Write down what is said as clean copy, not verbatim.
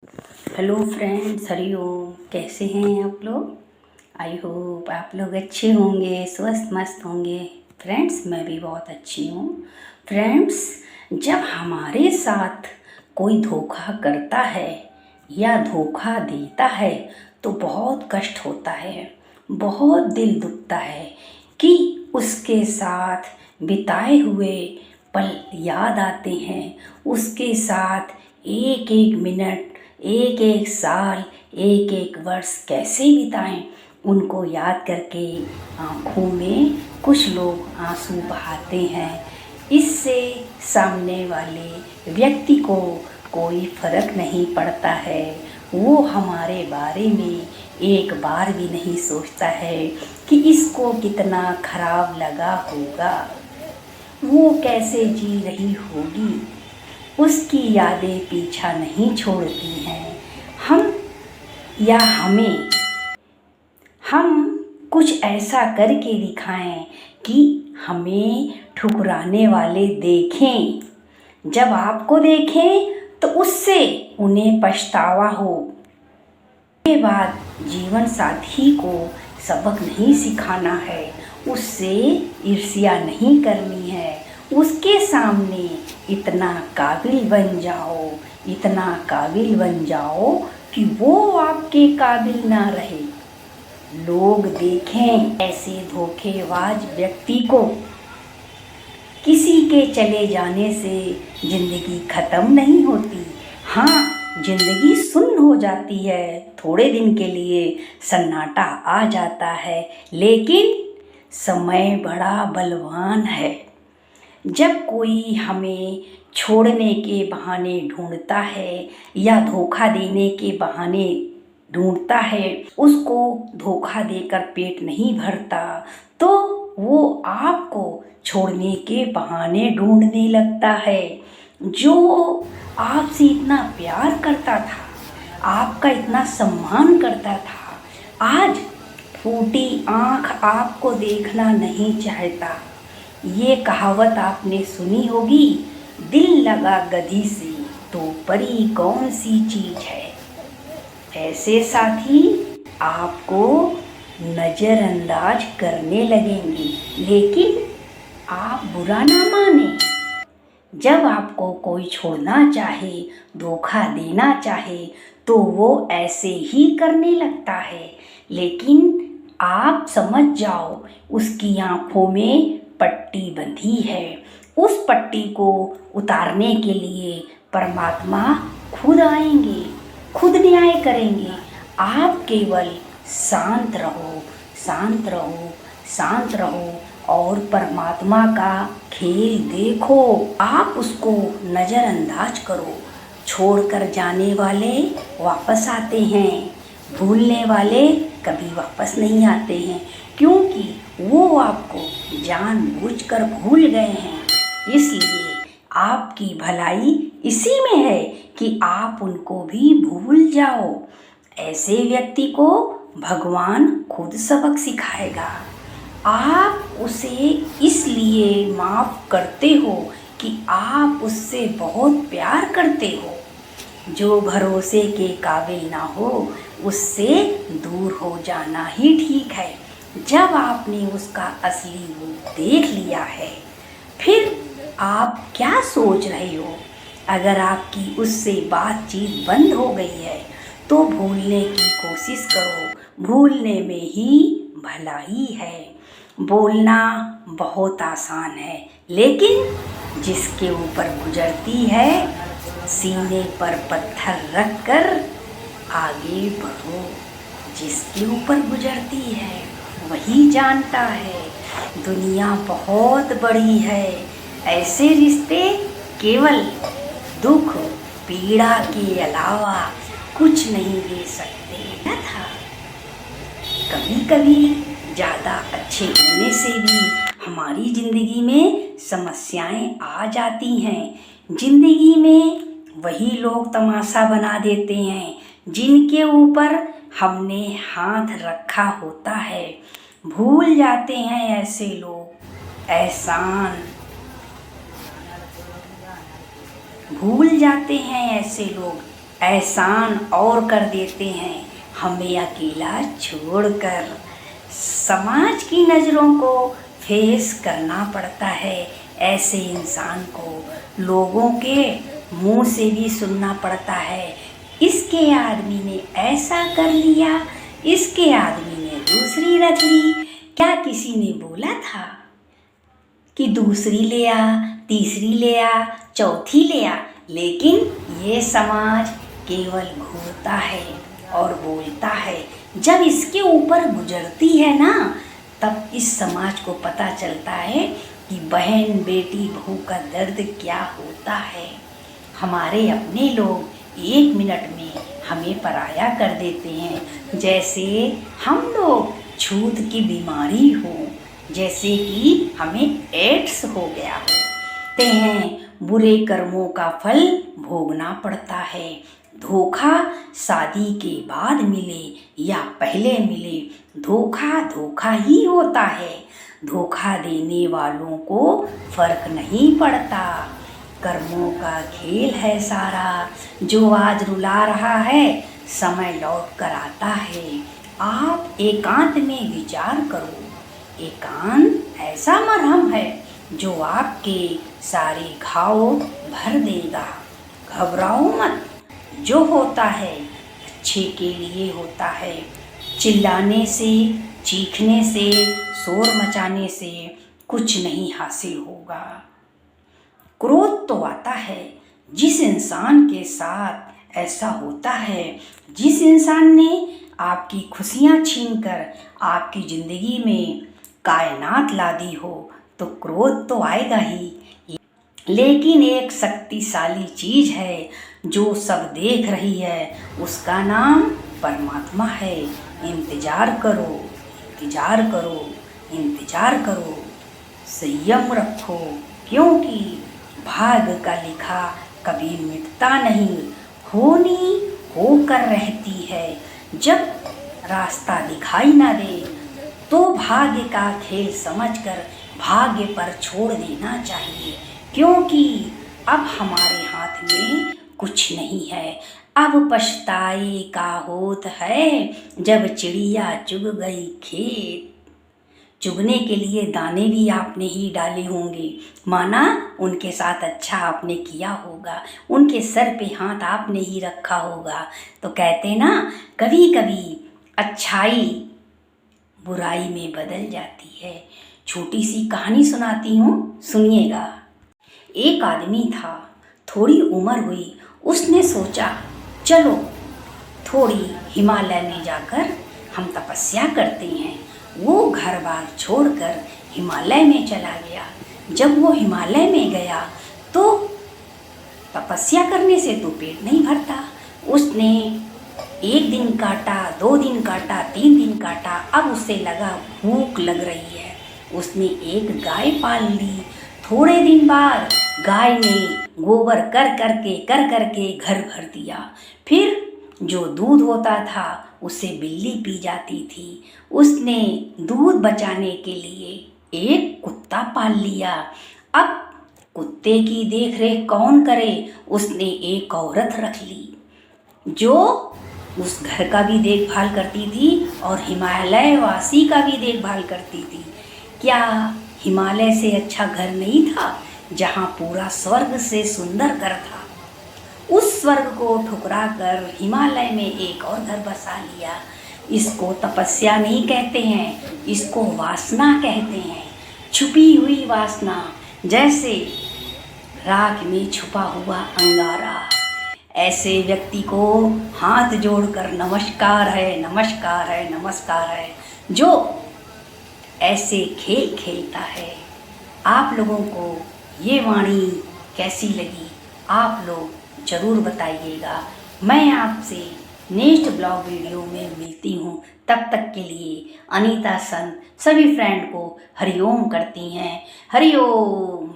Hello friends, Hariom. कैसे हैं आप लोग? आई होप आप लोग अच्छे होंगे, स्वस्थ मस्त होंगे। फ्रेंड्स, मैं भी बहुत अच्छी हूँ। फ्रेंड्स, जब हमारे साथ कोई धोखा करता है या धोखा देता है तो बहुत कष्ट होता है, बहुत दिल दुखता है कि उसके साथ बिताए हुए पल याद आते हैं। उसके साथ एक एक मिनट, एक एक साल, एक एक वर्ष कैसे बिताएं, उनको याद करके आँखों में कुछ लोग आंसू बहाते हैं। इससे सामने वाले व्यक्ति को कोई फर्क नहीं पड़ता है। वो हमारे बारे में एक बार भी नहीं सोचता है कि इसको कितना खराब लगा होगा, वो कैसे जी रही होगी। उसकी यादें पीछा नहीं छोड़ती हैं। हम कुछ ऐसा करके दिखाएं कि हमें ठुकराने वाले देखें। जब आपको देखें तो उससे उन्हें पछतावा हो। के बाद जीवन साथी को सबक नहीं सिखाना है, उससे ईर्ष्या नहीं करनी है। उसके सामने इतना काबिल बन जाओ, इतना काबिल बन जाओ कि वो आपके काबिल ना रहे। लोग देखें ऐसे धोखेबाज व्यक्ति को। किसी के चले जाने से जिंदगी खत्म नहीं होती। हाँ, जिंदगी सुन्न हो जाती है, थोड़े दिन के लिए सन्नाटा आ जाता है, लेकिन समय बड़ा बलवान है। जब कोई हमें छोड़ने के बहाने ढूंढता है या धोखा देने के बहाने ढूंढता है, उसको धोखा देकर पेट नहीं भरता तो वो आपको छोड़ने के बहाने ढूंढने लगता है। जो आपसे इतना प्यार करता था, आपका इतना सम्मान करता था, आज फूटी आँख आपको देखना नहीं चाहता। ये कहावत आपने सुनी होगी, दिल लगा गधी से तो परी कौन सी चीज है। ऐसे साथी आपको नज़रअंदाज करने लगेंगे, लेकिन आप बुरा ना माने। जब आपको कोई छोड़ना चाहे, धोखा देना चाहे, तो वो ऐसे ही करने लगता है। लेकिन आप समझ जाओ, उसकी आँखों में पट्टी बंधी है। उस पट्टी को उतारने के लिए परमात्मा खुद आएंगे, खुद न्याय करेंगे। आप केवल शांत रहो, शांत रहो, शांत रहो और परमात्मा का खेल देखो। आप उसको नज़रअंदाज करो। छोड़कर जाने वाले वापस आते हैं, भूलने वाले कभी वापस नहीं आते हैं, क्योंकि वो आपको जानबूझकर भूल गए हैं। इसलिए आपकी भलाई इसी में है कि आप उनको भी भूल जाओ। ऐसे व्यक्ति को भगवान खुद सबक सिखाएगा। आप उसे इसलिए माफ़ करते हो कि आप उससे बहुत प्यार करते हो। जो भरोसे के काबिल ना हो, उससे दूर हो जाना ही ठीक है। जब आपने उसका असली रूप देख लिया है, फिर आप क्या सोच रहे हो? अगर आपकी उससे बातचीत बंद हो गई है तो भूलने की कोशिश करो। भूलने में ही भलाई है। बोलना बहुत आसान है, लेकिन जिसके ऊपर गुजरती है, सीने पर पत्थर रखकर आगे बढ़ो। जिसके ऊपर गुजरती है वही जानता है। दुनिया बहुत बड़ी है। ऐसे रिश्ते केवल दुख पीड़ा के अलावा कुछ नहीं दे सकते। क्या था, कभी कभी ज़्यादा अच्छे होने से भी हमारी ज़िंदगी में समस्याएं आ जाती हैं। ज़िंदगी में वही लोग तमाशा बना देते हैं जिनके ऊपर हमने हाथ रखा होता है। भूल जाते हैं ऐसे लोग एहसान, भूल जाते हैं ऐसे लोग एहसान और कर देते हैं हमें अकेला छोड़कर। समाज की नज़रों को फेस करना पड़ता है, ऐसे इंसान को लोगों के मुंह से भी सुनना पड़ता है। इसके आदमी ने ऐसा कर लिया, इसके आदमी ने दूसरी रख ली। क्या किसी ने बोला था कि दूसरी ले आ, तीसरी ले आ, चौथी ले आ? लेकिन ये समाज केवल घूरता है और बोलता है। जब इसके ऊपर गुजरती है ना, तब इस समाज को पता चलता है कि बहन, बेटी, बहू का दर्द क्या होता है। हमारे अपने लोग 1 मिनट में हमें पराया कर देते हैं, जैसे हम लोग छूत की बीमारी हो, जैसे कि हमें एड्स हो गया हो। कहते हैं बुरे कर्मों का फल भोगना पड़ता है। धोखा शादी के बाद मिले या पहले मिले, धोखा धोखा ही होता है। धोखा देने वालों को फर्क नहीं पड़ता। कर्मों का खेल है सारा, जो आज रुला रहा है समय लौट कर आता है। आप एकांत में विचार करो। एकांत ऐसा मरहम है जो आपके सारे घाव भर देगा। घबराओ मत, जो होता है अच्छे के लिए होता है। चिल्लाने से, चीखने से, शोर मचाने से कुछ नहीं हासिल होगा। क्रोध तो आता है जिस इंसान के साथ ऐसा होता है, जिस इंसान ने आपकी खुशियाँ छीनकर आपकी ज़िंदगी में कायनात ला दी हो, तो क्रोध तो आएगा ही। लेकिन एक शक्तिशाली चीज़ है जो सब देख रही है, उसका नाम परमात्मा है। इंतज़ार करो, इंतज़ार करो, इंतज़ार करो, संयम रखो, क्योंकि भाग्य का लिखा कभी मिटता नहीं, होनी होकर रहती है। जब रास्ता दिखाई ना दे तो भाग्य का खेल समझकर भाग्य पर छोड़ देना चाहिए, क्योंकि अब हमारे हाथ में कुछ नहीं है। अब पछताए का होत है, जब चिड़िया चुग गई खेत। चुगने के लिए दाने भी आपने ही डाले होंगे, माना उनके साथ अच्छा आपने किया होगा, उनके सर पे हाथ आपने ही रखा होगा। तो कहते ना, कभी कभी अच्छाई बुराई में बदल जाती है। छोटी सी कहानी सुनाती हूँ, सुनिएगा। एक आदमी था, थोड़ी उम्र हुई, उसने सोचा चलो थोड़ी हिमालय में जाकर हम तपस्या करते हैं। वो घर बार छोड़कर हिमालय में चला गया। जब वो हिमालय में गया तो तपस्या करने से तो पेट नहीं भरता। उसने 1 दिन काटा, 2 दिन काटा, 3 दिन काटा। अब उसे लगा भूख लग रही है। उसने एक गाय पाल ली। थोड़े दिन बाद गाय ने गोबर कर करके घर भर दिया। फिर जो दूध होता था उसे बिल्ली पी जाती थी। उसने दूध बचाने के लिए एक कुत्ता पाल लिया। अब कुत्ते की देखरेख कौन करे? उसने एक औरत रख ली जो उस घर का भी देखभाल करती थी और हिमालय वासी का भी देखभाल करती थी। क्या हिमालय से अच्छा घर नहीं था, जहाँ पूरा स्वर्ग से सुंदर घर था? उस स्वर्ग को ठुकरा कर हिमालय में एक और घर बसा लिया। इसको तपस्या नहीं कहते हैं, इसको वासना कहते हैं। छुपी हुई वासना, जैसे राख में छुपा हुआ अंगारा। ऐसे व्यक्ति को हाथ जोड़कर नमस्कार है, नमस्कार है, नमस्कार है, जो ऐसे खेल खेलता है। आप लोगों को ये वाणी कैसी लगी, आप लोग ज़रूर बताइएगा। मैं आपसे नेक्स्ट ब्लॉग वीडियो में मिलती हूँ। तब तक के लिए अनीता संत सभी फ्रेंड को हरिओम करती हैं। हरिओम।